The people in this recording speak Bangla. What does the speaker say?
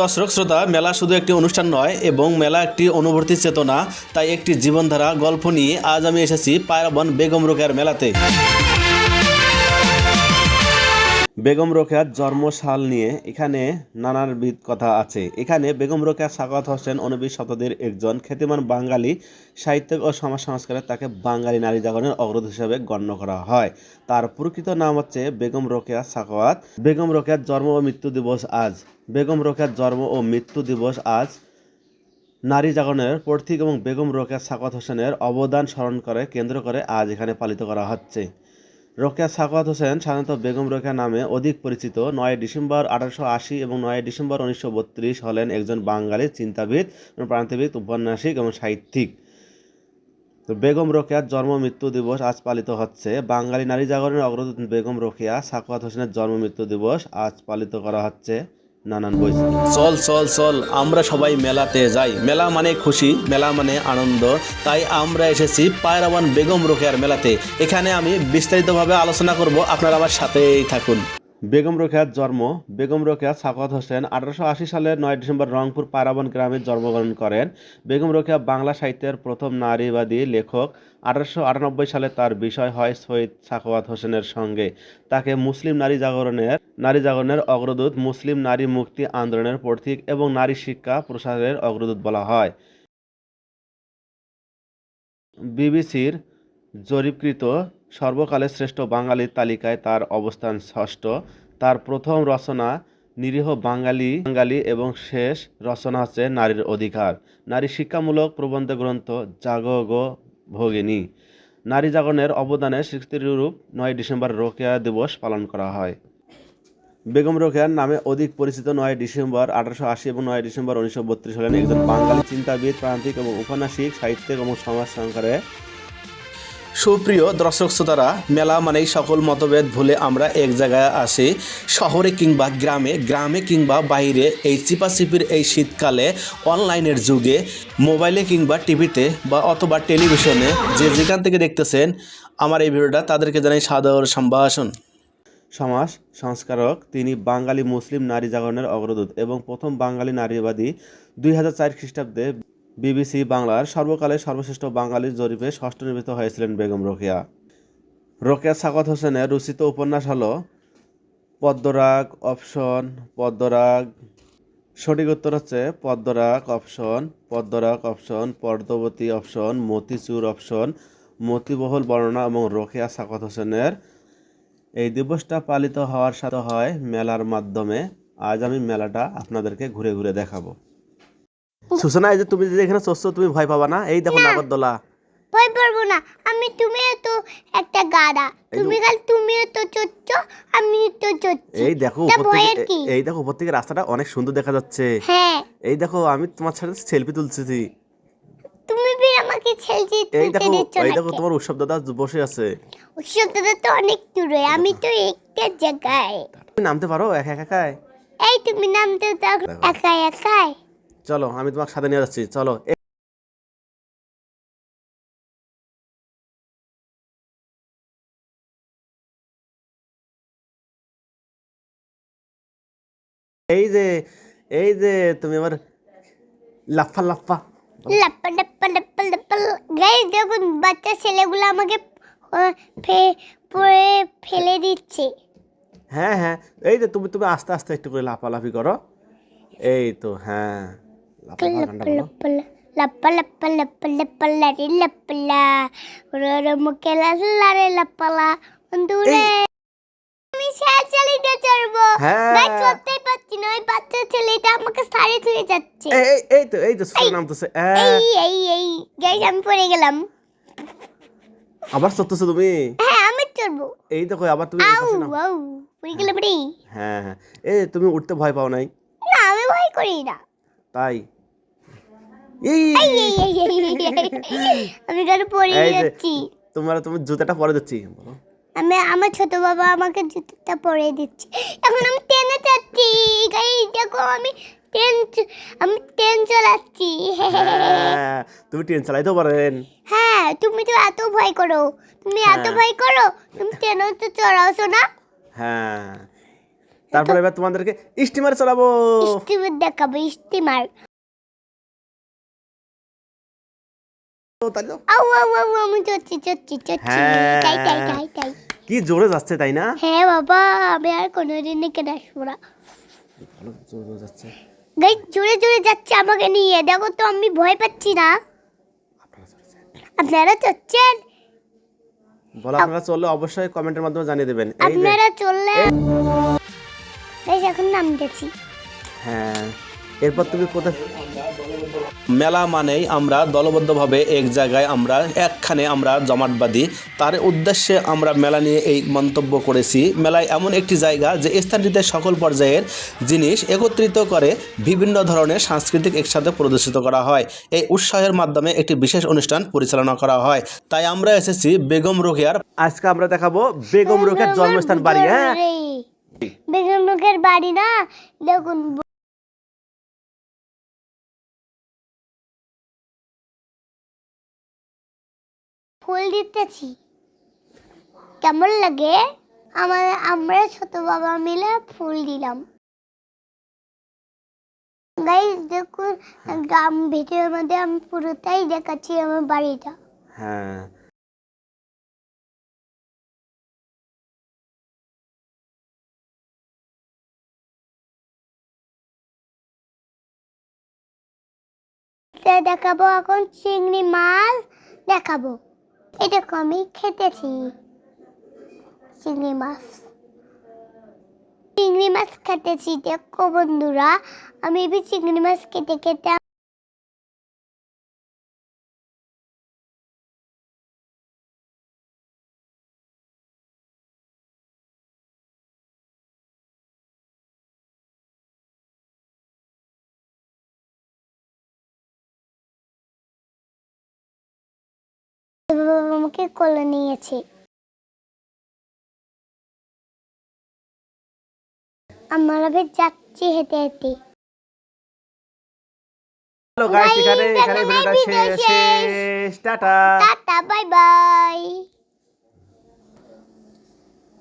দর্শক শ্রোতা, মেলা শুধু একটি অনুষ্ঠান নয় এবং মেলা একটি অনুভূতি চেতনা, তাই একটি জীবনধারা গল্প নিয়ে আজ আমি এসেছি পায়রাবন বেগম রোকেয়ার মেলাতে। বেগম রোকেয়ার জন্মসাল নিয়ে এখানে নানাবিধ কথা আছে। এখানে বেগম রোকেয়া সাখাওয়াত হোসেন 19 শতাব্দীর একজন খ্যাতিমান বাঙালি সাহিত্যিক ও সমাজ সংস্কারে তাকে বাঙালি নারী জাগরণের অগ্রদূত হিসেবে গণ্য করা হয়। তার প্রকৃত নাম হচ্ছে বেগম রোকেয়া সাখাওয়াত। বেগম রোকেয়ার জন্ম ও মৃত্যু দিবস আজ। বেগম রোকেয়ার জন্ম ও মৃত্যু দিবস আজ নারী জাগরণের পথিক এবং বেগম রোকেয়া সাখাওয়াত হোসেনের অবদান স্মরণ করে কেন্দ্র করে আজ এখানে পালিত করা হচ্ছে। রোকেয়া সাখাওয়াত হোসেন সাধারণত বেগম রোকেয়া নামে অধিক পরিচিত। 9 ডিসেম্বর 1880 এবং 9 ডিসেম্বর 1932 হলেন একজন বাঙালি চিন্তাবিদ, প্রান্তিবিদ, ঔপন্যাসিক এবং সাহিত্যিক। তো বেগম রোকেয়ার জন্ম মৃত্যু দিবস আজ পালিত হচ্ছে। বাঙালি নারী জাগরণের অগ্রদূত বেগম রোকেয়া সাখাওয়াত হোসেনের জন্ম মৃত্যু দিবস আজ পালিত করা হচ্ছে নানান বৈশিষ্ট্য। চল চল চল আমরা সবাই মেলাতে যাই। মেলা মানে খুশি, মেলা মানে আনন্দ, তাই আমরা এসেছি পায়রাবন বেগম রোকেয়ার মেলাতে। এখানে আমি বিস্তারিতভাবে আলোচনা করব, আপনারা আমার সাথেই থাকুন। বেগম রোকেয়ার জন্ম। বেগম রোকেয়া সাখাওয়াত হোসেন 1880 সালের 9 ডিসেম্বর রংপুর পায়রাবন গ্রামে জন্মগ্রহণ করেন। বেগম রোকেয়া বাংলা সাহিত্যের প্রথম নারীবাদী লেখক। 1898 সালে তার বিষয় হয় সৈয়দ সাখাওয়াত হোসেনের সঙ্গে। তাকে মুসলিম নারী জাগরণের অগ্রদূত, মুসলিম নারী মুক্তি আন্দোলনের পথিক এবং নারী শিক্ষা প্রসারের অগ্রদূত বলা হয়। বিবিসির জরিপকৃত সর্বকালের শ্রেষ্ঠ বাঙালির তালিকায় তার অবস্থান ষষ্ঠ। তার প্রথম রচনা নিরীহ বাঙালি এবং শেষ রচনা হচ্ছে নারীর অধিকার। নারী শিক্ষামূলক প্রবন্ধ গ্রন্থ জাগো গো ভগিনী। নারী জাগরণের অবদানের স্বীকৃতিস্বরূপ 9 ডিসেম্বর রোকেয়া দিবস পালন করা হয়। বেগম রোকেয়ার নামে অধিক পরিচিত 9 ডিসেম্বর 1880 এবং 9 ডিসেম্বর 1932 হলেন একজন বাঙালি চিন্তাবিদ, প্রান্তিক এবং ঔপন্যাসিক, সাহিত্যিক এবং সমাজ সংস্কারে। সুপ্রিয় দর্শক শ্রোতারা, মেলা মানেই সকল মতভেদ ভুলে আমরা এক জায়গায় আসি। শহরে কিংবা গ্রামে কিংবা বাইরে, এই চিপাচিপির এই শীতকালে অনলাইনের যুগে মোবাইলে কিংবা টিভিতে বা অথবা টেলিভিশনে যে যেখান থেকে দেখতেছেন আমার এই ভিডিওটা, তাদেরকে জানাই সাদর সম্ভাষণ। সমাজ সংস্কারক তিনি, বাঙালি মুসলিম নারী জাগরণের অগ্রদূত এবং প্রথম বাঙালি নারীবাদী। 2004 খ্রিস্টাব্দে বিবিসি বাংলার সর্বকালের সর্বশ্রেষ্ঠ বাঙালি জরিপে ষষ্ঠ নির্বাচিত হয়েছিলেন বেগম রোকেয়া। রোকেয়া সাখাওয়াত হোসেনের রচিত উপন্যাস হলো পদ্মরাগ অপশন, পদ্মরাগ। সঠিক উত্তর হচ্ছে Padmarag option, Padmavati option, Motichur option, মতিবহুল বর্ণনা এবং রোকেয়া সাখাওয়াত হোসেনের। এই দিবসটা পালিত হওয়ার সাথে হয় মেলার মাধ্যমে। আজ আমি মেলাটা আপনাদেরকে ঘুরে ঘুরে দেখাবো। সূচনা, এই যে তুমি যে এখানে চড়ছো, তুমি ভয় পাবা না? এই দেখো নাগরদোলা। ভয় পারবো না, তুমিও তো একটা গাধা। তুমিও তো চড়ছো, আমি তো চড়ছি। এই দেখো উপর থেকে রাস্তাটা অনেক সুন্দর দেখা যাচ্ছে। হ্যাঁ, এই দেখো আমি তোমার সাথে সেলফি তুলছি। তুমি ফির আমাকে সেলফি তুলতে দিচ্ছ না? এই দেখো তোমার উৎসব দাদা বসে আছে। উৎসব দাদা তো অনেক দূরে, আমি তো একটা জায়গায়। তুমি নামতে পারো একা একাই? এই তুমি নামতে দাও একা একাই। চলো আমি তোমাকে সাথে নিয়ে যাচ্ছি, চলো। এই যে তুমি আমার লাফা লাপ্পা লাপ্পা লাপ্পা লাপ্পা। গাইস দেখুন, বাচ্চা ছেলেগুলো আমাকে পড়ে ফেলে দিচ্ছে। হ্যাঁ, এই যে তুমি আস্তে আস্তে একটু করে লাফালাফি করো। এই তো হ্যাঁ, লাপ্পা লাপ্পা লাপ্পা লাপ্পা লাপ্পা লারে লাপ্পলা ওরে মুখে লারে লাপ্পালা বন্ধুরে। আমি সাইকেলটা চড়বো, গাইস চড়তেই পারছি না, ওই বাচ্চা ছেলেটা আমাকে সাইড হয়ে যাচ্ছে। এই তো সুন্দর নামতেছে। এই গাইস আমি পড়ে গেলাম। আবার চড়তেছো তুমি? হ্যাঁ, আমি চড়বো। এই দেখো আবার তুমি পড়ে গেলাম রে। হ্যাঁ, এই তুমি উঠতে ভয় পাও নাই? না, আমি ভয় করি না। তাই আমি কেন পড়ে যাচ্ছি? তুমি জুতাটা পরে দিচ্ছি। আমার ছোট বাবা আমাকে জুতোটা পরে দিচ্ছে। এখন আমি ট্রেনে যাচ্ছি। গাইস দেখো, আমি ট্রেন চালাচ্ছি। তুমি ট্রেন চালাইতে পারেন? হ্যাঁ, তুমি তো এত ভয় করো, তুমি ট্রেনও তো চড়াওছো না? হ্যাঁ, তারপরে এবার তোমাদেরকে স্টিমার চালাবো। স্টিমার দেখাবো, স্টিমার। তাই তো? আউ আউ আউ, আমি চচ্ছি চচ্ছি চচ্ছি, হ্যাঁ। তাই তাই তাই তাই। কি জোরে যাচ্ছে তাই না? হ্যাঁ বাবা, আমি আর কোনোদিন এখানে আসবো না। ভালো জোরে যাচ্ছে। গাইস জোরে জোরে যাচ্ছে আমাকে নিয়ে, দেখো তো আমি ভয় পাচ্ছি না। আপনারা চড়ছেন? বলো আপনারা চললে অবশ্যই কমেন্টের মাধ্যমে জানিয়ে দেবেন। এই যে আপনারা চললে গাইস এখন নামতেছি। হ্যাঁ, এরপর তুমি কোথায়? মেলা মানেই আমরা দলবদ্ধভাবে এক জায়গায় আমরা একখানে আমরা জমাট বাঁধি। তার উদ্দেশ্যে আমরা মেলা নিয়ে এই মন্তব্য করেছি। মেলায় এমন একটি জায়গা যে স্থানটিতে সকল পর্যায়ের জিনিস একত্রিত করে বিভিন্ন ধরনের সাংস্কৃতিক একসাথে প্রদর্শিত করা হয়। এই উৎসাহের মাধ্যমে একটি বিশেষ অনুষ্ঠান পরিচালনা করা হয়। তাই আমরা এসেছি বেগম রোকেয়ার। আজকে আমরা দেখাবো বেগম রোকেয়ার জন্মস্থান বাড়ি। হ্যাঁ, বেগম রোকেয়ার বাড়ি না, দেখুন ফুল দিতেছি, কেমন লাগে? আমরা ছোট বাবা মিলে ফুল দিলাম। গাইস দেখুন, গ্রাম ভিডিওর মধ্যে আমি পুরোটাই দেখাচ্ছি আমার বাড়িটা। হ্যাঁ, দেখাবো এখন চিংড়ি মাছ দেখাবো। এই দেখো আমি খেতেছি চিংড়ি মাছ। চিংড়ি মাছ খেতেছি, দেখো বন্ধুরা, আমি এবার চিংড়ি মাছ খেতে খেতে আমাকে কোলে নিয়েছে। আমরা এবার যাচ্ছি হেঁটে হেঁটে। হ্যালো গাইস, Guys, এখানে এখানে ভিডিওটা ভিডিও শেষ। টাটা। Tata, bye bye.